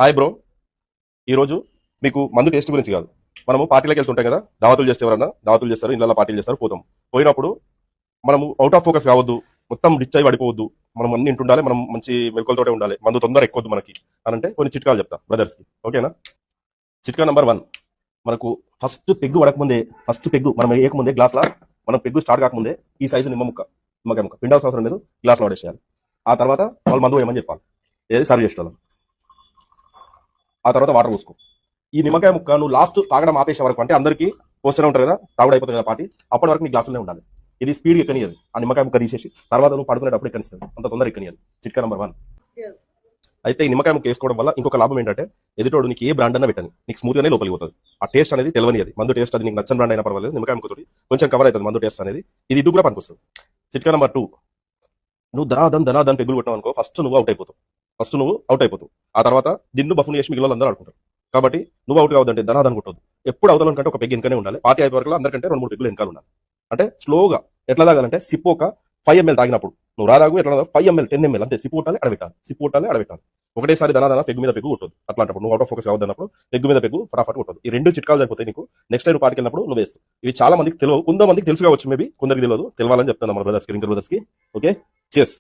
Hi bro. ఈరోజు మీకు మందు టేస్ట్ గురించి కాదు. మనము పార్టీలకు వెళ్తుంటాం కదా, దావతులు చేస్తే ఎవరన్నా దావతులు చేస్తారు, ఇళ్ళ పార్టీలు చేస్తారు, పోతాం. పోయినప్పుడు మనము అవుట్ ఆఫ్ ఫోకస్ కావద్దు, మొత్తం డిచ్ అయి పడిపోవద్దు, మనం అన్ని ఇంటుండాలి, మనం మంచి మెలకువలతోటే ఉండాలి, మందు తొందర ఎక్కువద్దు మనకి అని అంటే కొన్ని చిట్కాలు చెప్తా బ్రదర్స్కి. ఓకేనా? చిట్కా నెంబర్ 1, మనకు ఫస్ట్ పెగ్గు పడకముందే, ఫస్ట్ పెగ్గు మనం వేయకముందే గ్లాస్లో, మనం పెగ్గు స్టార్ట్ కాకముందే ఈ సైజు నిమ్మకాయ ముక్క పిండాల్సిన అవసరం లేదు, గ్లాస్లో పడేసేయాలి. ఆ తర్వాత వాళ్ళు మందు వేయమని చెప్పాలి, ఏది సర్వ్ చేసేవాళ్ళం. ఆ తర్వాత వాటర్ పోసుకో. ఈ నిమ్మకాయ ముక్క నువ్వు లాస్ట్ తాగడం ఆపేసే వరకు, అంటే అందరికీ పోస్తూనే ఉంటారు కదా, తాగుడు అయిపోతుంది కదా పార్టీ, అప్పటి వరకు నీ గ్లాసులోనే ఉండాలి. ఇది స్పీడ్ ఎక్కనియదు, ఆ నిమ్మకాయ ముక్క తీసేసి తర్వాత నువ్వు పడుకునేటప్పుడు ఎక్కనిస్తుంది, అంత తొందర ఎక్కనియదు. చిట్కా నెంబర్ 1. అయితే ఈ నిమ్మకాయ ముక్క వేసుకోవడం వల్ల ఇంకొక లాభం ఏంటంటే, ఎదుటోడు నీకు ఏ బ్రాండ్ అన్నా పెట్టని నీకు స్మూత్ గానే లోపలికి పోతుంది. ఆ టేస్ట్ అనేది తెలియనిది, మందు టేస్ట్ అది నీకు నచ్చని బ్రాండ్ అయినా పర్వాలేదు, నిమ్మకాయ ముక్కతోటి కొంచెం కవర్ అవుతుంది మందు టేస్ట్ అనేది. ఇది కూడా పనికొస్తుంది. చిట్కా నెంబర్ 2, నువ్వు ధనాదన్ పెగ్గులు కొట్టావు అనుకో, ఫస్ట్ నువ్వు అవుట్ అయిపోతావు. ఆ తర్వాత నిన్ను బఫున్ చేసి మిగిలిన అందరూ ఆడుకుంటారు. కాబట్టి నువ్వు అవుట్ కావద్దంటే ధనాదన్ కొట్టద్దు. ఎప్పుడు అవతలం కంటే ఒక పెగ్ వెనకనే ఉండాలి. పార్టీ అయిపోయే వరకు అందరికంటే 2-3 పెగ్గులు వెనకాల ఉండాలి. అంటే స్లోగా ఎట్లా తాగాలంటే, సిప్ ఒక 5 ml తాగినప్పుడు నువ్వు రాదాగు ఎట్లా 5 ml 10 ml అంతే, సిప్ కొట్టాలి, అడబెట్టాలి. ఒకటేసారి ధనాదన పెగ్గు మీద పెగ్గు కొట్టదు. అట్లాంటప్పుడు నువ్వు అవుట్ ఆఫ్ ఫోకస్ కావద్దన్నప్పుడు పెగ్గు మీద పెగ్గు ఫటాఫట్ కొట్టదు. ఈ 2 చిట్కాలు సరిపోతాయి నీకు. నెక్స్ట్ టైం పార్టీకి వెళ్ళినప్పుడు నువ్వు వేస్తావు. ఇవి చాలా మందికి తెలియదు, కొంతమందికి తెలుసు కావచ్చు, మేబీ కొందరికి తెలియదు. తెలవాలని చెప్తాను మన బ్రదర్స్కి, రింకర్ బ్రదర్స్కి. Okay, cheers.